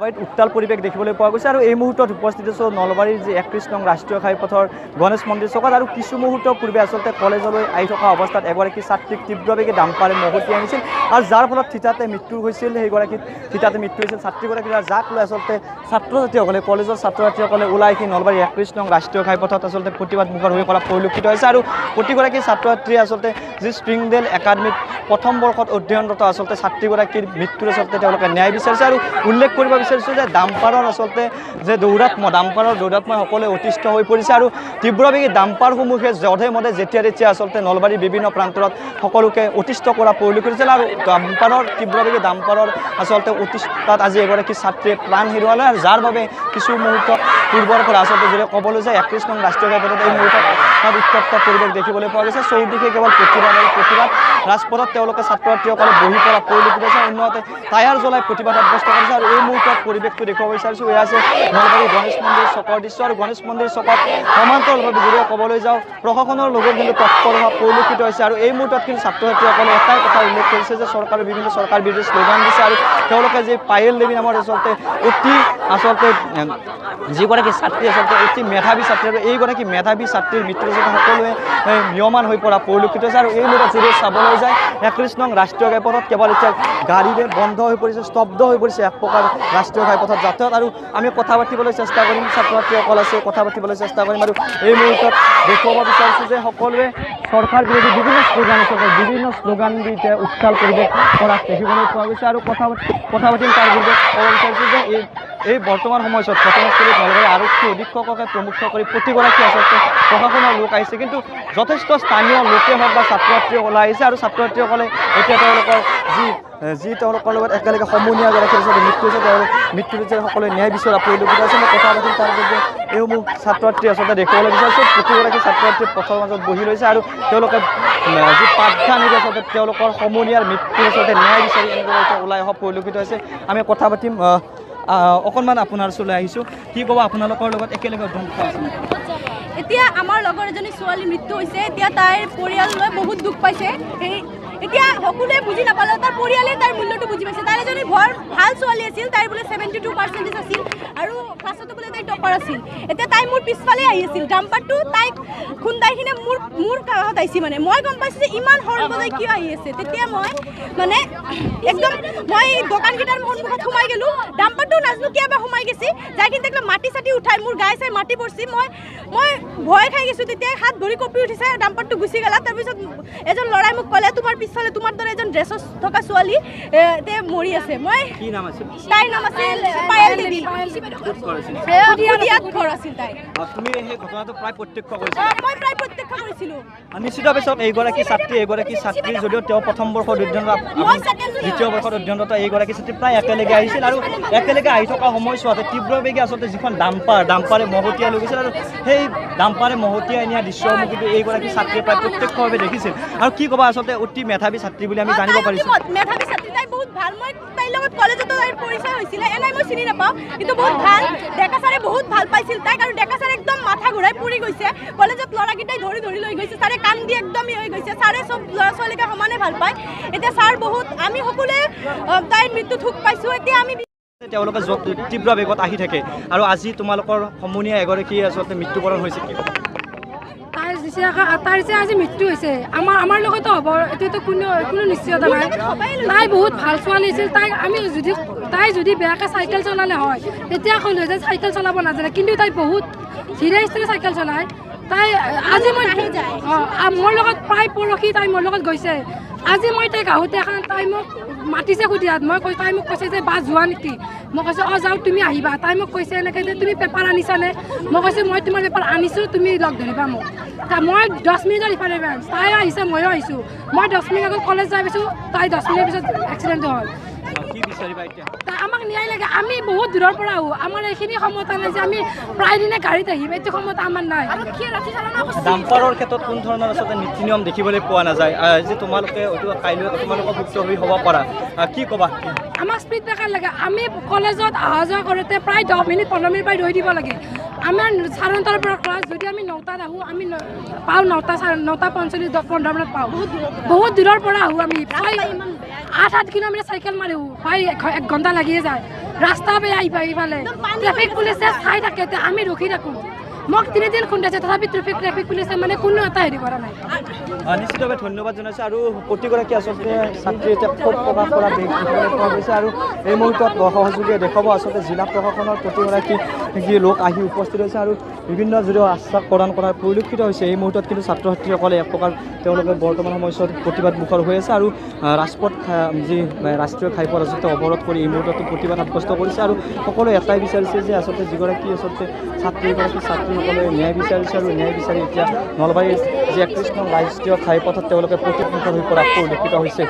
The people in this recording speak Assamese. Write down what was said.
উত্তাল পৰিৱেশ দেখিবলৈ পোৱা গৈছে আৰু এই মুহূৰ্তত উপস্থিত আছোঁ নলবাৰীৰ যি 31 নং ৰাষ্ট্ৰীয় ঘাইপথৰ গণেশ মন্দিৰ চকত আৰু কিছু মুহূৰ্ত পূৰ্বে আচলতে কলেজলৈ আহি থকা অৱস্থাত এগৰাকী ছাত্ৰীক তীব্ৰবেগে ডাম্পাৰে মহতিয়াই আনিছিল আৰু যাৰ ফলত থিতাতে মৃত্যু হৈছিল। সেইগৰাকী থিতাতে মৃত্যু হৈছিল ছাত্ৰীগৰাকী, যাক লৈ আচলতে ছাত্ৰ ছাত্ৰীসকলে কলেজৰ ছাত্ৰ ছাত্ৰীসকলে ওলাই আহি নলবাৰী 31 নং ৰাষ্ট্ৰীয় ঘাইপথত আচলতে প্ৰতিবাদ মুখৰ হৈ কৰা পৰিলক্ষিত হৈছে আৰু প্ৰতিগৰাকী ছাত্ৰ ছাত্ৰীয়ে আচলতে যি স্প্ৰিংডেল একাডেমীত প্ৰথম বৰ্ষত অধ্যয়নৰত আচলতে ছাত্ৰীগৰাকীৰ মৃত্যুৰ আচলতে তেওঁলোকে ন্যায় বিচাৰিছে আৰু উল্লেখ কৰিব বিচাৰিছোঁ যে ডাম্পাৰৰ আচলতে যে ডাম্পাৰৰ দৌৰাত্মই সকলোৱে অতিষ্ঠ হৈ পৰিছে আৰু তীব্ৰবেগী ডাম্পাৰসমূহে যধে মধে যেতিয়া তেতিয়া আচলতে নলবাৰীৰ বিভিন্ন প্ৰান্তৰত সকলোকে অতিষ্ঠ কৰা পৰিলক্ষিত হৈছিল আৰু তীব্ৰবেগী ডাম্পাৰৰ আচলতে অতিষ্ঠতাত আজি এগৰাকী ছাত্ৰীয়ে প্ৰাণ হেৰুৱালে আৰু যাৰ বাবে কিছু মুহূৰ্ত পূৰ্বৰ পৰা আচলতে যদি ক'বলৈ যায় 31 নং ৰাষ্ট্ৰীয় ঘাইপথত এই মুহূৰ্তত উত্তপ্ত পৰিৱেশ দেখিবলৈ পোৱা গৈছে। চৌদিশে কেৱল প্ৰতিবাদ ৰাজপথত তেওঁলোকে ছাত্ৰ ছাত্ৰীসকলে বহি পৰা পৰিলক্ষিত হৈছে, অন্যহাতে টায়াৰ জ্বলাই প্ৰতিবাদ সাব্যস্ত কৰিছে আৰু এই মুহূৰ্তত পৰিৱেশটো দেখুৱাব বিচাৰিছোঁ। এয়া আছে নলবাৰী গণেশ মন্দিৰ চকৰ দৃশ্য আৰু গণেশ মন্দিৰ চকত সমান্তৰালভাৱে যদি ক'বলৈ যাওঁ প্ৰশাসনৰ লগত কিন্তু তৎপৰ হোৱা পৰিলক্ষিত হৈছে আৰু এই মুহূৰ্তত কিন্তু ছাত্ৰ ছাত্ৰীসকলে এটাই কথা উল্লেখ কৰিছে যে চৰকাৰৰ বিভিন্ন চৰকাৰ বিৰোধী শ্লোগান দিছে আৰু তেওঁলোকে যি পায়েল দেৱী নামৰ আচলতে যিগৰাকী ছাত্ৰী আচলতে অতি মেধাৱী ছাত্ৰী আৰু এইগৰাকী মেধাৱী ছাত্ৰীৰ মৃত্যুৰ আচলতে সকলোৱে নিয়মান হৈ পৰা পৰিলক্ষিত হৈছে আৰু এই মুহূৰ্তত যদি চাবলৈ যায় 31 নং ৰাষ্ট্ৰীয় ঘাইপথত কেৱল এতিয়া গাড়ীৰে বন্ধ হৈ পৰিছে, স্তব্ধ হৈ পৰিছে এক প্ৰকাৰ ৰাষ্ট্ৰীয় ঘাইপথত যাতায়াত আৰু আমি কথা পাতিবলৈ চেষ্টা কৰিম, ছাত্ৰ ছাত্ৰীসকল আছে কথা পাতিবলৈ চেষ্টা কৰিম আৰু এই মুহূৰ্তত দেখুৱাব বিচাৰিছোঁ যে সকলোৱে চৰকাৰ বিৰোধী বিভিন্ন শ্লোগান দি এতিয়া উত্তাল পৰিৱেশ কৰা দেখিবলৈ পোৱা গৈছে আৰু কথা পাতিম তাৰ পূৰ্বে ক'ব বিচাৰিছোঁ যে এই বৰ্তমান সময়ছোৱাত ঘটনাস্থলীত নলবাৰী আৰক্ষী অধীক্ষককে প্ৰমুখ কৰি প্ৰতিগৰাকী আচলতে প্ৰশাসনৰ লোক আহিছে, কিন্তু যথেষ্ট স্থানীয় লোকে হওক বা ছাত্ৰ ছাত্ৰী ওলাই আহিছে আৰু ছাত্ৰ ছাত্ৰীসকলে এতিয়া তেওঁলোকৰ তেওঁলোকৰ লগত একেলগে সমূহীয়াগৰাকীৰ আচলতে মৃত্যু হৈছে, তেওঁলোক মৃত্যু হৈছে সকলোৱে ন্যায় বিচৰা পৰিলক্ষিত হৈছে। মই কথা পাতিম তাৰ পূৰ্বে এইসমূহ ছাত্ৰ ছাত্ৰী আচলতে দেখুৱাবলৈ বিচাৰিছোঁ। প্ৰতিগৰাকী ছাত্ৰ ছাত্ৰী পথৰ মাজত বহি লৈছে আৰু তেওঁলোকে যি পাঠদান সেইটো আচলতে তেওঁলোকৰ সমূহীয়াৰ মৃত্যু আচলতে ন্যায় বিচাৰি এনেদৰে ওলাই অহা পৰিলক্ষিত হৈছে। আমি কথা পাতিম অকণমান আপোনাৰ ওচৰলৈ আহিছোঁ, কি ক'ব আপোনালোকৰ লগত একেলগে অধ্যয়ন কৰা আছে? এতিয়া আমাৰ লগৰ এজনী ছোৱালীৰ মৃত্যু হৈছে, এতিয়া তাইৰ পৰিয়াললৈ বহুত দুখ পাইছে। এতিয়া সকলোৱে বুজি নাপালে, তাৰ পৰিয়ালে তাৰ মূল্যটো বুজি পাইছে। তাই এজনী বৰ ভাল ছোৱালী আছিল, তাইৰ বোলে 72% আছিল আৰু ক্লাছতো বোলে তাই টপাৰ আছিল। এতিয়া তাই মোৰ পিছফালে আহি আছিল, ডাম্পাৰটো তাইক খুন্দাই কিনে মোৰ কাষত আহিছে। মানে মই গম পাইছোঁ যে ইমান হৰ্ণ বজাই কিয় আহি আছে। তেতিয়া মই মানে একদম মই দোকানকেইটাৰ সন্মুখত সোমাই গ'লোঁ, ডাম্পাৰটো নাজানো কিয় বা সোমাই গৈছে, যাই কিন্তু একদম মাটি চাটি উঠাই মোৰ গাই চাই মাটি পৰছি। মই ভয় খাই গৈছোঁ, তেতিয়া হাত ভৰি কঁপি উঠিছে, ডাম্পাৰটো গুচি গ'লা। তাৰপিছত এজন ল'ৰাই মোক ক'লে তোমাৰ পিছফালে তোমাৰ দৰে এজন ড্ৰেছত থকা ছোৱালী মৰি আছে। তাইৰ নাম আছিল পায়েল দেৱী, ঘৰ আছিল তাই। তুমি সেই ঘটনাটো প্ৰায় প্ৰত্যক্ষ কৰিছা? মই প্ৰায় প্ৰত্যক্ষ কৰিছিলোঁ। নিশ্চিত পিছত এইগৰাকী ছাত্ৰী যদিও তেওঁ প্ৰথম বৰ্ষত অধ্যয়নৰত, দ্বিতীয় বৰ্ষত অধ্যয়নৰত এইগৰাকী ছাত্ৰী প্ৰায় একেলগে আহিছিল আৰু একেলগে আহি থকা সময়ছোৱাতে তীব্ৰবেগে আচলতে যিখন ডাম্পাৰে মহতিয়াই লৈ গৈছিল আৰু সেই ডাম্পাৰে মহতিয়াই নিয়া দৃশ্যসমূহ কিন্তু এইগৰাকী ছাত্ৰীয়ে প্ৰায় প্ৰত্যক্ষভাৱে দেখিছিল। আৰু কি ক'বা, আচলতে অতি মেধাৱী ছাত্ৰী বুলি আমি জানিব পাৰিছোঁ। মেধাৱী ছাত্ৰী, তাই বহুত ভাল। মই তাইৰ লগত কলেজতো তাইৰ পৰিচয় হৈছিলে, এনেই মই চিনি নাপাওঁ, কিন্তু বহুত ভাল। ডেকা ছাৰে বহুত ভাল পাইছিল তাইক আৰু ডেকা ছাৰে একদম মাথা ঘূৰাই পৰি গৈছে। কলেজত ল'ৰাকেইটাই ধৰি লৈ গৈছে, ছাৰে কাণ দি একদম হৈ গৈছে। ছাৰে চব ল'ৰা ছোৱালীকে সমানে ভাল পায়। এতিয়া ছাৰ বহুত, আমি সকলোৱে তাইৰ মৃত্যুত দুখ পাইছোঁ। এতিয়া আমি তেওঁলোকে তীব্ৰ বেগত আহি থাকে আৰু আজি তোমালোকৰ সমূহীয়া এগৰাকী আচলতে মৃত্যুবৰণ হৈছে। কি তাইৰ যে আজি মৃত্যু হৈছে, আমাৰ লগতো হ'ব এইটোতো কোনো নিশ্চয়তা নাই। তাই বহুত ভাল ছোৱালী আছিল। তাই যদি বেয়াকৈ চাইকেল চলালে হয় তেতিয়া ক'লো যে চাইকেল চলাব নাজানে, কিন্তু তাই বহুত ধীৰে স্থিৰে চাইকেল চলায়। তাই আজি মোৰ লগত প্ৰায় পৰহি তাই মোৰ লগত গৈছে। আজি মই তাইক আহোঁতে তাই মোক মাতিছে সুধিয়াত, তাই মোক কৈছে যে বা যোৱা নেকি? মই কৈছোঁ অঁ যাওঁ, তুমি আহিবা। তাই মোক কৈছে এনেকৈ যে তুমি পেপাৰ আনিছানে? মই কৈছোঁ মই তোমাৰ পেপাৰ আনিছোঁ, তুমি লগ ধৰিবা মোক। মই 10 মিনিটত ইফালে তাই আহিছে, ময়ো আহিছোঁ। মই 10 মিনিট আগত কলেজ যাই পাইছোঁ, তাই 10 মিনিটৰ পিছত এক্সিডেণ্টটো হ'ল। আমাক ন্যায় লাগে। আমি বহুত দূৰৰ পৰা আহোঁ, আমাৰ এইখিনি ক্ষমতা নাই যে আমি প্ৰায় দিনে গাড়ীত আহিম, এইটো ক্ষমতা আমাৰ নাই। ডাম্পাৰৰ ক্ষেত্ৰত কোন ধৰণৰ আচলতে নীতি নিয়ম দেখিবলৈ পোৱা নাযায় যে তোমালোকে কাইলৈ তোমালোকৰ ভুক্তভোগী হ'ব পাৰা, কি ক'বা? আমাক স্পীড ব্ৰেকাৰ লাগে। আমি কলেজত অহা যোৱা কৰোঁতে প্ৰায় 10 মিনিট 15 মিনিট প্ৰায় ৰৈ দিব লাগে। আমাৰ 9:30 পৰা ক্লাছ, যদি আমি 9টাত আহোঁ আমি পাওঁ 9:45-15 মিনিট পাওঁ। বহুত দূৰৰ পৰা আহোঁ, আমি প্ৰায় 8 কিলোমিটাৰ চাইকেল মাৰি প্ৰায় 1 ঘণ্টা লাগিয়ে যায়। ৰাস্তা বেয়া ইফালে ট্ৰেফিক পুলিচে চাই থাকে আমি ৰখি থাকোঁ মোক 3 দিন খুন্দাইছে তথাপি ট্ৰেফিক পুলিচে মানে কোনো এটা হেৰি কৰা নাই নিশ্চিতভাৱে ধন্যবাদ জনাইছোঁ আৰু প্ৰতিগৰাকী আচলতে ছাত্ৰী এতিয়া ক্ষোভ প্ৰকাশ কৰা দেখিবলৈ পোৱা গৈছে আৰু এই মুহূৰ্তত সহযোগীয়ে দেখুৱাব আচলতে জিলা প্ৰশাসনৰ প্ৰতিগৰাকী লোক আহি উপস্থিত হৈছে আৰু বিভিন্ন যদিও আশ্বাস প্ৰদান কৰা পৰিলক্ষিত হৈছে এই মুহূৰ্তত কিন্তু ছাত্ৰ ছাত্ৰীসকলে এক প্ৰকাৰ তেওঁলোকে বৰ্তমান সময়ছোৱাত প্ৰতিবাদ মুখৰ হৈ আছে আৰু ৰাজপথ যি ৰাষ্ট্ৰীয় ঘাইপথ আচলতে অৱৰোধ কৰি এই মুহূৰ্তত প্ৰতিবাদ সাব্যস্ত কৰিছে আৰু সকলোৱে এটাই বিচাৰিছে যে আচলতে যিগৰাকী আচলতে ছাত্ৰীসকলে ন্যায় বিচাৰিছে আৰু ন্যায় বিচাৰি এতিয়া নলবাৰীৰ যি 31 নং ৰাষ্ট্ৰীয় ঘাইপথত তেওঁলোকে প্ৰতিমুখৰ হৈ পৰা পৰিলক্ষিত হৈছে